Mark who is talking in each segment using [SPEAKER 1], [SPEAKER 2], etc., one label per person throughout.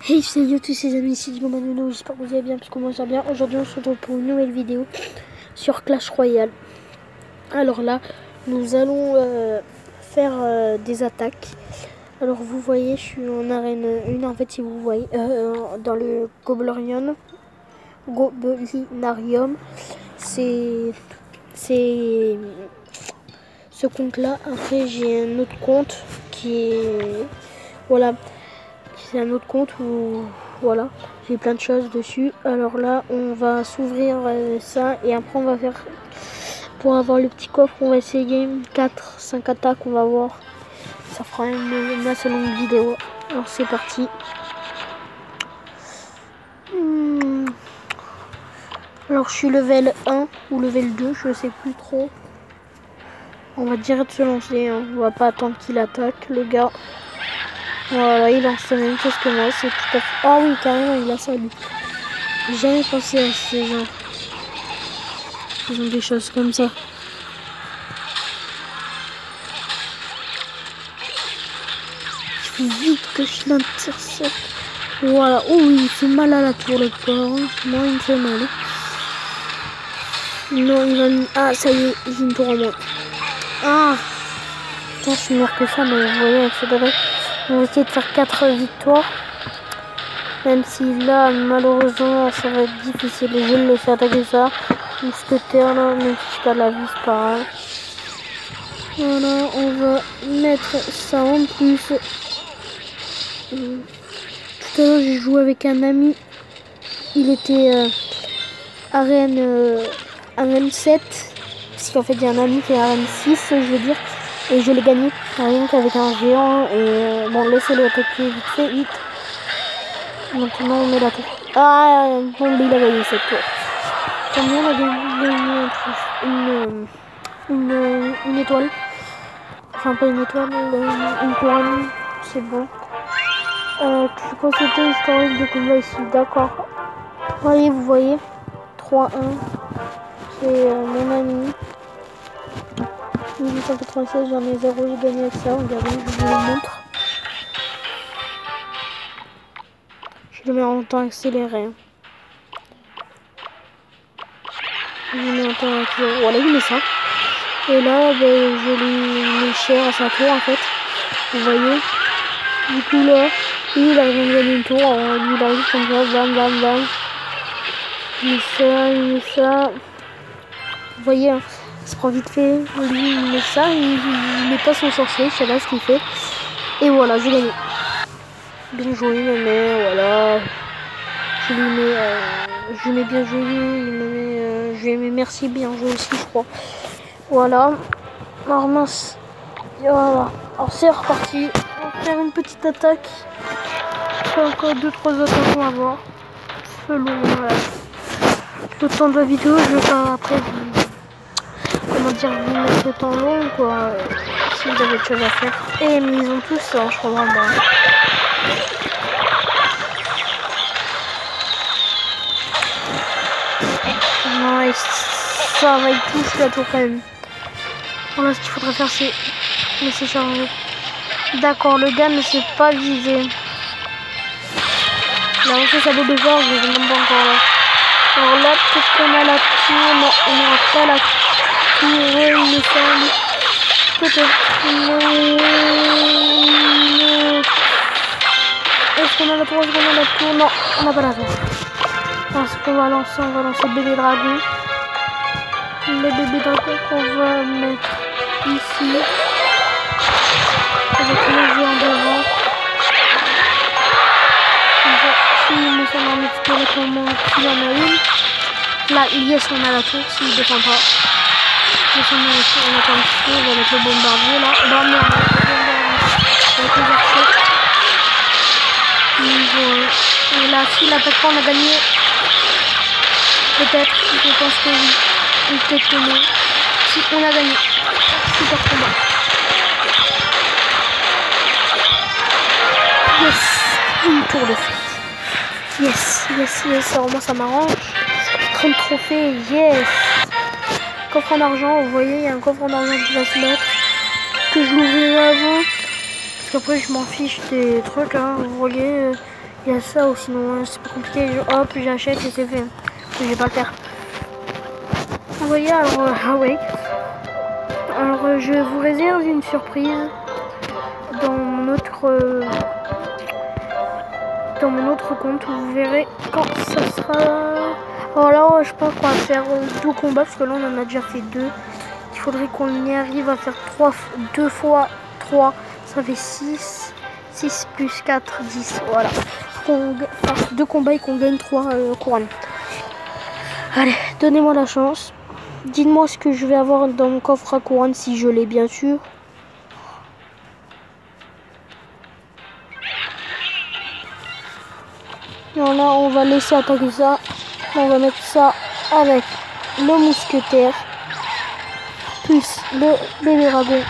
[SPEAKER 1] Hey, salut à tous les amis, c'est Diego Manuno, j'espère que vous allez bien, parce que moi ça va bien. Aujourd'hui on se retrouve pour une nouvelle vidéo sur Clash Royale. Alors là, nous allons faire des attaques. Alors vous voyez, je suis en arène 1 en fait, si vous voyez, dans le Goblinarium. C'est ce compte là. Après j'ai un autre compte qui est... Voilà. C'est un autre compte où voilà, j'ai plein de choses dessus. Alors là, on va s'ouvrir ça et après on va faire, pour avoir le petit coffre, on va essayer 4-5 attaques, on va voir. Ça fera une assez longue vidéo. Alors c'est parti. Alors je suis level 1 ou level 2, je sais plus trop. On va direct se lancer, hein. On va pas attendre qu'il attaque, le gars. Voilà, il lance la même chose que moi, c'est tout à fait... Ah oui, carrément, il a ça, lui. J'ai jamais pensé à ces gens. Ils ont des choses comme ça. Il faut vite que je l'intercepte. Voilà. Oh oui, il fait mal à la tour, le pauvre. Moi, il me fait mal. Non, il va... Ah, ça y est, j'ai une tour en moins. Ah, putain, je suis meilleur que ça, mais vous voyez, accéléré. On va essayer de faire 4 victoires. Même si là, malheureusement, ça va être difficile. Je vais le laisser attaquer ça. Mousquetaire, là, même si je perds la vie, c'est pas grave. Voilà, on va mettre ça en plus. Tout à l'heure, j'ai joué avec un ami. Il était arène 7. Parce qu'en fait, j'ai un ami qui est arène 6, je veux dire. Et je l'ai gagné. Rien qu'avec un géant. Et bon, laissez-le attaquer vite fait, vite. Maintenant, on met la tour. Ah, bon, il a gagné cette tour. Combien on a gagné une étoile. Enfin, pas une étoile, une couronne. C'est bon. Consulter historique de combat ici, d'accord. Voyez, vous voyez, 3-1, c'est mon ami. 1896, j'en ai 0, j'ai gagné avec ça, regardez, je vous le montre. Je le mets en temps accéléré. Je le mets en temps accéléré, voilà, il met ça. Et là, ben, je lui mets cher à sa tour, en fait. Vous voyez. Du coup, là, lui, il a rien gagné une tour, lui, il arrive comme ça, bam, bam, bam. Il met ça. Vous voyez, hein, ça prend vite fait. Lui, il met ça, il met pas son sorcier, je sais pas ce qu'il fait. Et voilà, j'ai gagné. Bien joué, mais voilà. Je lui mets bien joué, je lui mets merci, bien joué aussi, je crois. Voilà. Alors mince. Et voilà. Alors c'est reparti. On va faire une petite attaque. Encore 2-3 attaques, on va voir. Selon le temps de la vidéo, je vais pas après comment dire, vous mettre le temps long, quoi, si vous avez autre chose à faire. Et mais ils ont tous ça, je crois vraiment. Ouais, ça va, il touche la tour quand même. Bon, là, ce qu'il faudrait faire, c'est laisser charger. D'accord, le gars ne s'est pas visé. Il a refait sa boule de force, je ne sais même pas encore là. Alors là, peut-être qu'on a la tour. Non, on n'aura pas la tour, il me semble. Peut-être. Est-ce qu'on a la tour? Est-ce qu'on a la tour? Non, on n'a pas la tour. Alors, ce qu'on va lancer, on va lancer le bébé dragon. Le bébé dragon qu'on va mettre ici. Avec le géant devant. S'il met son arme expirée, comment il en a une. Là, yes, on a la tour, s'il ne défend pas. Yes, on a la tour, on attend un petit peu, on va mettre le bombardier là. Bah merde, avec les archers. Et là, s'il attaque pas, on a gagné. Peut-être, je pense que oui. Ou peut-être que non. Si, on a gagné. Super combat. Yes, une tour de fête. Yes, yes, yes, alors moi ça m'arrange. 30 trophées, yes. Coffre en argent, vous voyez, il y a un coffre en argent qui va se mettre. Que je l'ouvrirai avant. Parce qu'après je m'en fiche des trucs, hein. Vous voyez, Il y a ça ou sinon c'est pas compliqué. Hop, j'achète et c'est fait. Je vais pas le faire. Vous voyez, alors, ah ouais. Alors, je vous réserve une surprise dans mon autre compte. Vous verrez quand ça sera. Alors là, je pense qu'on va faire 2 combats parce que là, on en a déjà fait 2. Il faudrait qu'on y arrive à faire 2 fois 3. Ça fait 6. 6 plus 4, 10. Voilà. Qu'on fasse 2 combats et qu'on gagne 3 couronnes. Allez, donnez-moi la chance. Dites-moi ce que je vais avoir dans mon coffre à couronne si je l'ai bien sûr. Alors là, on va laisser attaquer ça. On va mettre ça avec le mousquetaire. Plus le bébé dragon.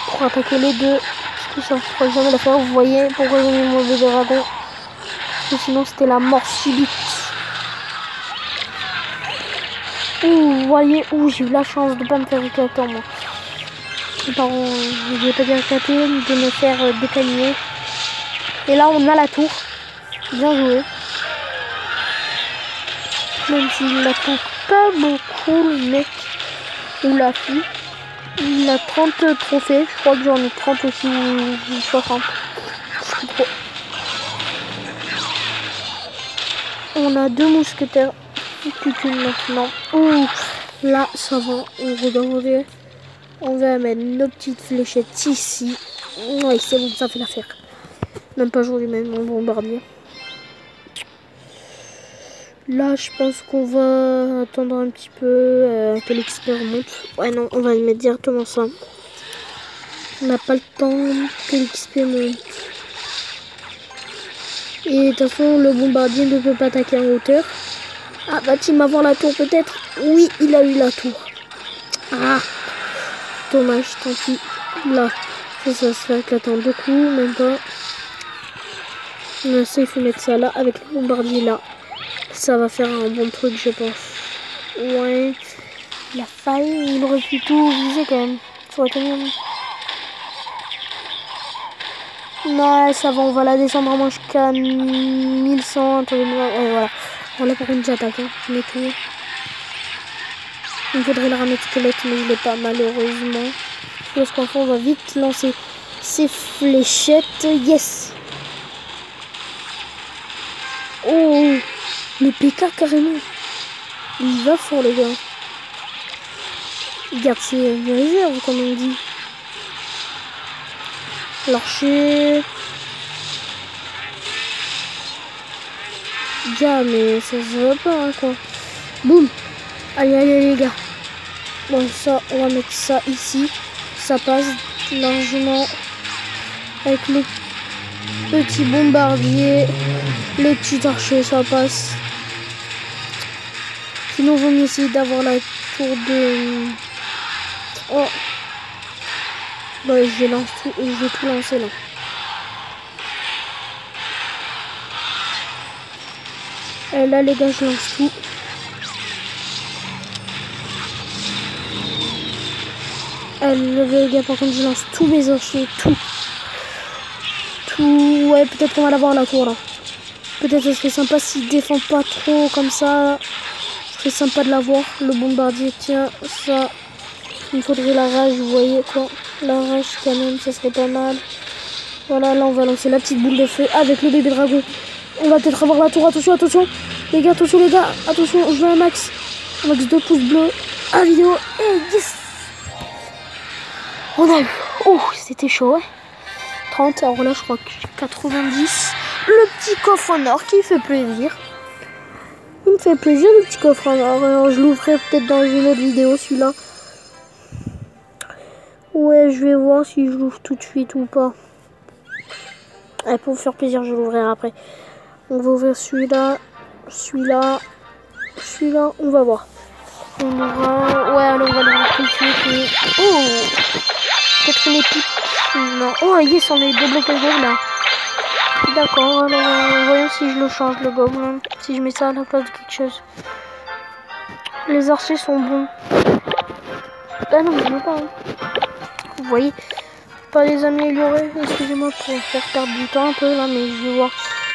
[SPEAKER 1] Pour attaquer les deux. Parce que ça ne fera jamais l'affaire. Vous voyez pourquoi j'ai mis mon bébé dragon. Parce que sinon c'était la mort subite. Vous voyez où j'ai eu la chance de ne pas me faire éclater en moi. Pardon, je vais pas dire éclater, de me faire décaliner. Et là on a la tour. Bien joué. Même s'il n'attend pas beaucoup le mec ou la fille. Il a 30 trophées. Je crois que j'en ai 30 aussi ou 60. C'est trop. On a 2 mousquetaires. Maintenant. Ouh, là ça va. Regardez. On va mettre nos petites fléchettes ici. Oui, c'est bon, ça fait l'affaire. Même pas jour lui-même, mon bombardier. Là, je pense qu'on va attendre un petit peu que l'XP remonte. Ouais, non, on va y mettre directement ça. On n'a pas le temps que l'XP monte. Et de toute façon, le bombardier ne peut pas attaquer en hauteur. Ah, va-t-il m'avoir la tour peut-être? Oui, il a eu la tour. Ah, dommage, tant pis. Là, ça se fait éclater en 2 coups, même pas. Ça, il faut mettre ça là, avec le bombardier là. Ça va faire un bon truc, je pense. Ouais, il a failli, il aurait pu tout viser quand même. Ça aurait été mieux. Non, ça va, on va la descendre vraiment jusqu'à 1100. Ouais, voilà. Bon, là, par contre, j'attaque. Hein. Je mets tout. Il me faudrait le ramer squelette, mais il n'est pas, malheureusement. Parce qu'en fait, on va vite lancer ses fléchettes. Yes! Oh! Le PK, carrément. Il va fort, le gars. Il garde ses réserves, comme on dit. L'archer. Gars, mais ça se voit pas, hein, quoi. Boum. Allez, allez, les gars. Bon, ça, on va mettre ça ici. Ça passe largement. Avec les petits bombardiers. Les petits archers, ça passe. Sinon, on va essayer d'avoir la tour de... Oh. Bah, je vais tout lancer, là. Et là, les gars, je lance tout. Les gars, par contre, je lance tous mes archers, tout. Ouais, peut-être qu'on va l'avoir la tour, là. Peut-être que ce serait sympa s'il défend pas trop, comme ça. Ce serait sympa de l'avoir. Le bombardier, tiens, ça. Il me faudrait la rage, vous voyez, quoi. La rage, quand même, ça serait pas mal. Voilà, là, on va lancer la petite boule de feu avec le bébé dragon. On va peut-être avoir la tour, attention, attention. Les gars, attention, attention, je veux un max de pouces bleus à vidéo, et yes. On a eu, oh, c'était chaud, ouais. 30, alors là, je crois que 90. Le petit coffre en or qui fait plaisir. Il me fait plaisir, le petit coffre en or. Alors, je l'ouvrirai peut-être dans une autre vidéo, celui-là. Ouais, je vais voir si je l'ouvre tout de suite ou pas. Et pour vous faire plaisir, je l'ouvrirai après. On va ouvrir celui-là, celui-là, celui-là, on va voir. On ouvre. Ouais, alors on va l'ouvrir tout de suite. Oh, peut-être une épique. Non. Oh, yes, on a débloqué le gobe là. D'accord, alors voyons si je le change le gobe. Si je mets ça à la place de quelque chose. Les archers sont bons. Ah non, je veux pas. Hein. Vous voyez, pas les améliorer. Excusez-moi pour faire perdre du temps un peu là, mais je vais voir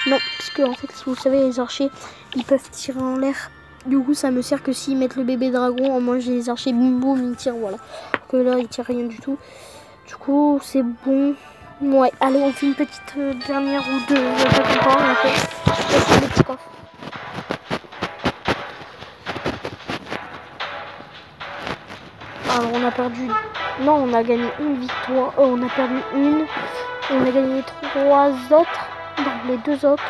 [SPEAKER 1] Non, parce que en fait, si vous le savez, les archers, ils peuvent tirer en l'air. Du coup, ça me sert que s'ils mettent le bébé dragon, au moins j'ai les archers, boum boum, ils tirent, voilà. Que là, ils tirent rien du tout. Du coup, c'est bon. Ouais, allez, on fait une petite dernière ou deux. Je sais pas encore, on fait le petit coffre. Alors, on a perdu. Non, on a gagné une victoire. Oh, on a perdu une. On a gagné 3 autres. Donc, les 2 autres.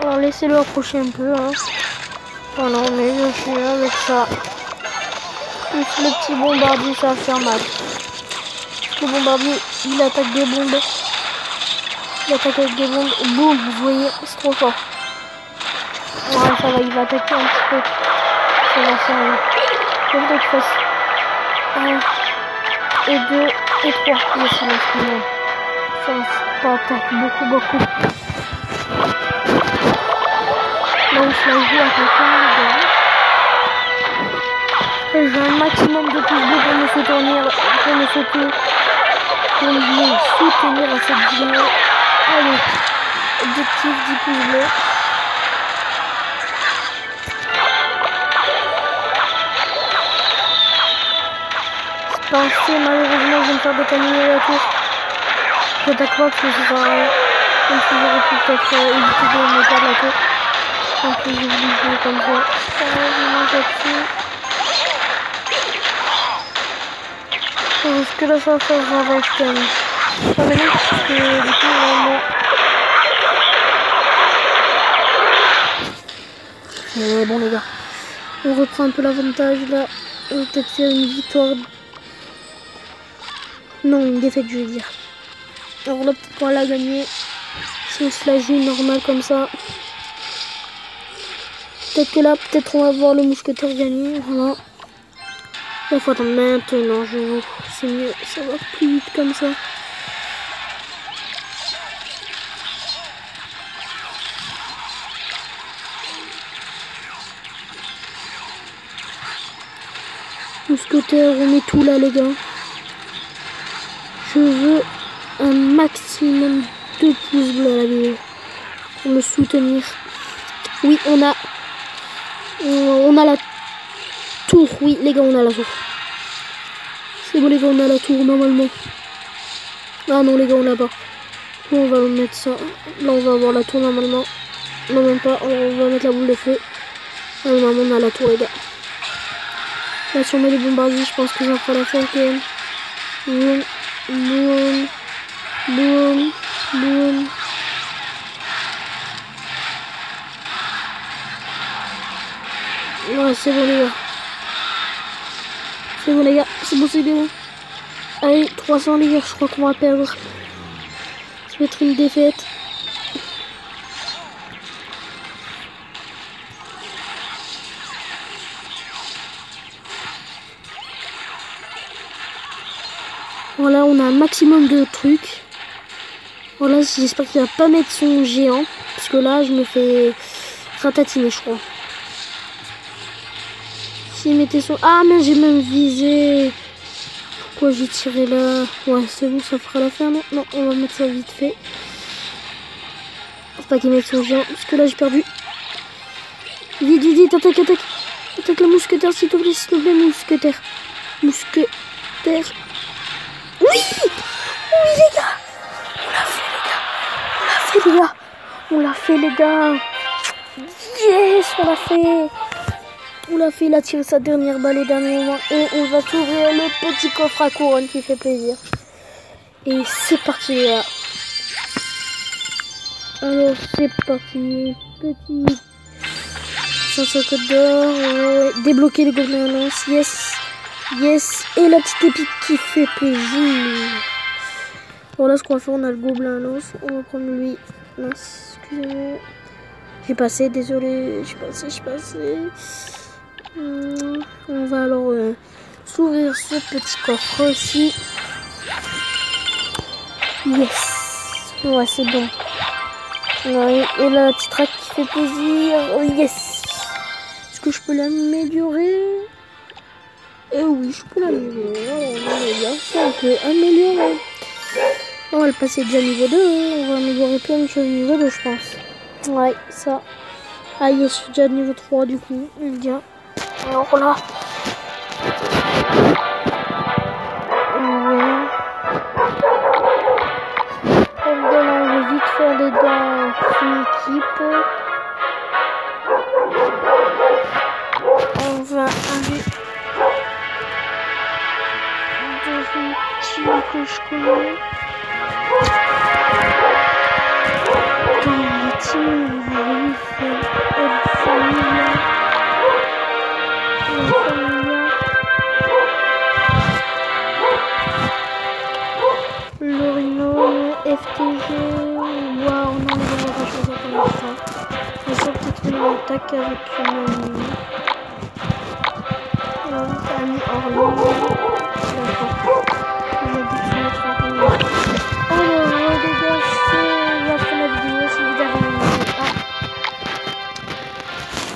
[SPEAKER 1] Alors, laissez-le approcher un peu. Hein. Voilà, on est dessus avec ça. Plus le petit bombardier, ça va faire mal. Le bombardier, il attaque des bombes. Il attaque avec des bombes. Boum, vous voyez, c'est trop fort. Ouais, ça va, il va attaquer un petit peu. Ça va faire rien. Je voudrais que je fasse 1 et 2 et 3. Yes, ça va attaquer beaucoup. Là où ça joue à quelqu'un, j'ai un maximum de pouces bleus pour me soutenir, à cette vidéo. Allez, objectif 10 pouces bleus. C'est pas assez, malheureusement, je vais me faire décaminer la tour. J'attaque pas parce que c'est pas rien. Comme si j'aurais pu peut-être éviter de me perdre la tour. En plus, j'ai voulu jouer comme ça. Je mange là-dessus. Est-ce que là ça va faire ravage quand même? Ça va aller parce que du coup vraiment. Mais bon les gars, on reprend un peu l'avantage là. On va peut-être faire une victoire. Non, une défaite je veux dire. Alors là peut-être qu'on va la gagner. Si on se la joue normal comme ça. Peut-être que là, peut-être on va voir le mousquetaire gagner. Voilà. Il faut attendre maintenant, je joue. C'est mieux, ça va plus vite comme ça. Mousquetaire, on met tout là les gars. Je veux un maximum de pouces bleus à la vidéo. Pour me soutenir. Oui, on a la tour. Oui les gars, on a la tour. C'est bon les gars, on a la tour normalement. Ah non les gars, on l'a pas. On va mettre ça. Là on va avoir la tour normalement. Non même pas, on va mettre la boule de feu. Là normalement on a la tour les gars. Là si on met les bombardiers, je pense que ça fera l'affaire quand même. Boum, boum, boum, boum. Ouais c'est bon les gars. C'est bon les gars, c'est bon, c'est bien. Allez, 300 les gars, je crois qu'on va perdre. Ça va être une défaite. Voilà, on a un maximum de trucs. Voilà, j'espère qu'il va pas mettre son géant. Parce que là, je me fais ratatiner, je crois. S'il mettait son... Ah, mais j'ai même visé. Pourquoi j'ai tiré là? Ouais, c'est bon, ça fera l'affaire, non? Non, on va mettre ça vite fait. Faut pas qu'il mette son géant, parce que là, j'ai perdu. Vite, vite, vite, attaque, attaque. Attaque le mousquetaire, s'il te plaît, mousquetaire. Mousquetaire. Oui! Oui, les gars! On l'a fait, les gars! Yes! On l'a fait, il a tiré sa dernière balle au dernier moment. Et on va s'ouvrir le petit coffre à couronne qui fait plaisir. Et c'est parti, les gars. Alors, c'est parti. Petit 150 d'or. Ouais. Débloquer les gobelins à lance. Yes. Yes. Et la petite épique qui fait plaisir. Voilà ce qu'on va faire. On a le gobelin à lance. On va prendre lui. Mince, excusez-moi. J'ai passé, désolé. J'ai passé. On va alors s'ouvrir ce petit coffre aussi. Yes. Ouais, c'est bon. Ouais, et là, la petite traque qui fait plaisir. Oh, yes. Est-ce que je peux l'améliorer? Et oui, je peux l'améliorer. On est bien, ça on peut améliorer. On va le passer déjà niveau 2. On va améliorer plein de choses niveau 2, je pense. Ouais, ça. Ah, je suis déjà niveau 3 du coup. Bien. Alors là. Ouais. Comme là, on va vite faire les dents d'une équipe. On va aller dans une team que je connais. Dans la team, on va aller faire El Familia. El Familia. Lorino, FTG. Waouh, non, mais on va pas choisir pour l'instant. On va peut-être faire une attaque avec une Ami Orlando. D'accord. On a dit de mettre en route. Oh les gars, c'est la fin de la vidéo si vous avez aimé. Ah.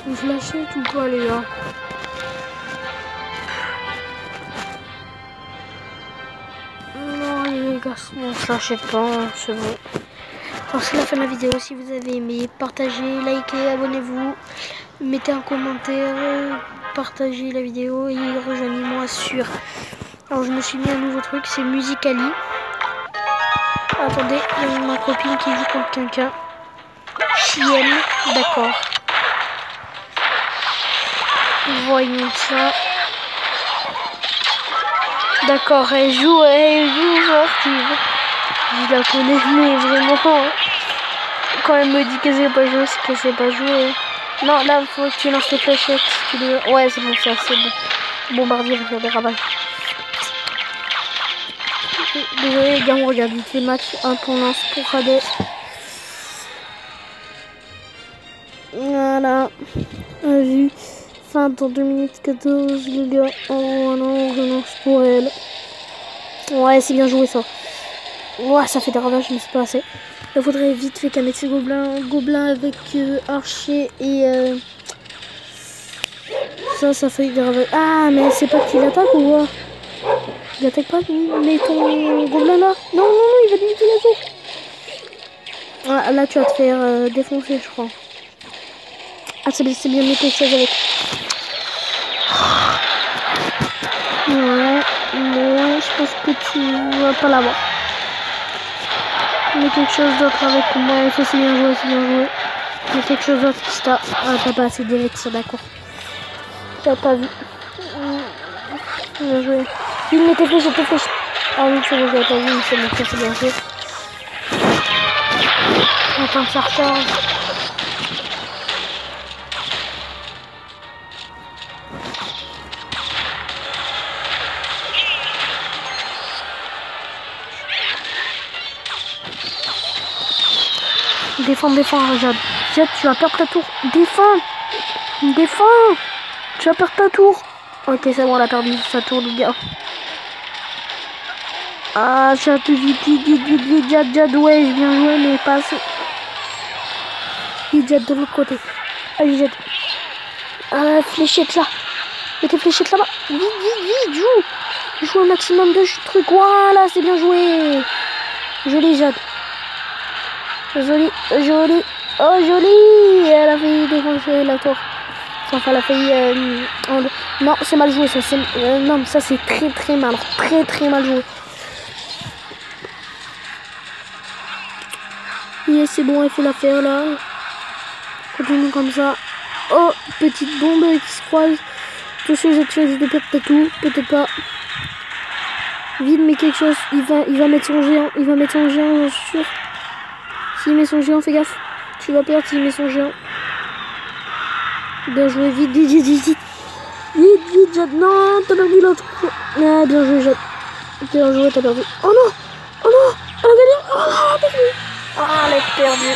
[SPEAKER 1] Vous lâchez tout pas les gars. Non les gars, bon, lâchez pas, c'est bon. Alors c'est la fin de la vidéo. Si vous avez aimé, partagez, likez, abonnez-vous, mettez un commentaire, partagez la vidéo et rejoignez-moi sur... Alors je me suis mis un nouveau truc, c'est Musicali. Attendez, il y a ma copine qui joue contre quelqu'un. Chienne, d'accord. Voyons ça. D'accord, elle joue sportive. Je la connais, mais vraiment, quand elle me dit qu'elle sait pas jouer, c'est qu'elle sait pas jouer. Non, là, il faut que tu lances tes fléchettes. Ouais, c'est bon, ça, c'est bon. Bombardier va faire des ravages. Désolé les gars, on regarde vite les matchs. Un pour lance pour Radé. Voilà. On a vu. Fin dans 2 minutes 14 les gars. Oh non, je lance pour elle. Ouais, c'est bien joué ça. Ouais, ça fait des ravages, mais c'est pas assez. Il faudrait vite fait qu'elle mette ses gobelins avec archer et ça fait des ravages. Ah, mais c'est pas qu'il attaque ou quoi? Il attaque pas, mais ton gobelin là. Non, non, non, il va limiter la tour. Ah, là, tu vas te faire défoncer, je crois. Ah, c'est bien, mais quelque chose avec. Ouais, je pense que tu vas pas l'avoir. Mais quelque chose d'autre avec moi, ça c'est bien joué, c'est bien joué. Mais quelque chose d'autre, Kista. Ah, t'as pas assez d'élixir, d'accord. T'as pas vu. Bien joué. Il m'était fait, j'étais fait. Ah oui, c'est bon, j'avais pas vu, mais c'est bon, ça c'est bien joué. Attends que ça recharge. Défends, Jade. Jade, tu vas perdre ta tour. Défends. Tu vas perdre ta tour. Ok, c'est bon, elle a perdu sa tour, les gars. Ah, Jade, vite, Jade, ouais, bien joué, mais pas assez. Vite, Jade, de l'autre côté. Allez, Jade. Ah, fléchette là. Mets tes fléchettes là-bas. Vite, joue un maximum de trucs. Voilà, c'est bien joué. Joli, Jade. Joli. Oh, joli. Elle a failli défoncer la tour. Enfin, elle a failli... Non, c'est mal joué, ça. Non, ça, c'est très mal. Très mal joué. Yes, c'est bon, elle fait l'affaire, là. Continue comme ça. Oh, petite bombe qui se croise. Attention, je risque de perdre tout. Peut-être pas. Vite, mais quelque chose. Il va mettre son géant. Je suis sûr. S'il met son géant, fais gaffe. Tu vas perdre s'il met son géant. Bien joué, vite, Jade. Non, t'as perdu l'autre. Ah, bien joué, Jade. Bien joué, t'as perdu. Oh non, elle a gagné. Oh non, elle a perdu. Ah, elle a perdu.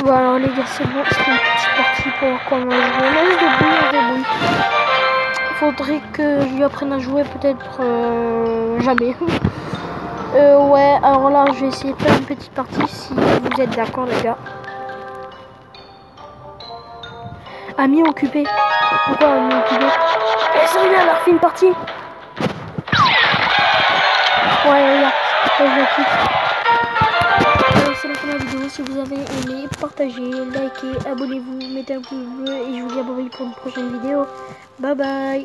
[SPEAKER 1] Bon, alors les gars, c'est bon. C'est une petite partie pour voir comment jouer. Mais je débrouille. Faudrait que je lui apprenne à jouer, peut-être jamais. Ouais, alors là, je vais essayer de faire une petite partie si vous êtes d'accord, les gars. Ami occupé. Pourquoi ami occupé? Et ça vient, elle a refait une partie. Ouais, regarde, je la quitte. C'est la fin de la vidéo. Si vous avez aimé, partagez, likez, abonnez-vous, mettez un pouce bleu et je vous dis à bye pour une prochaine vidéo. Bye bye.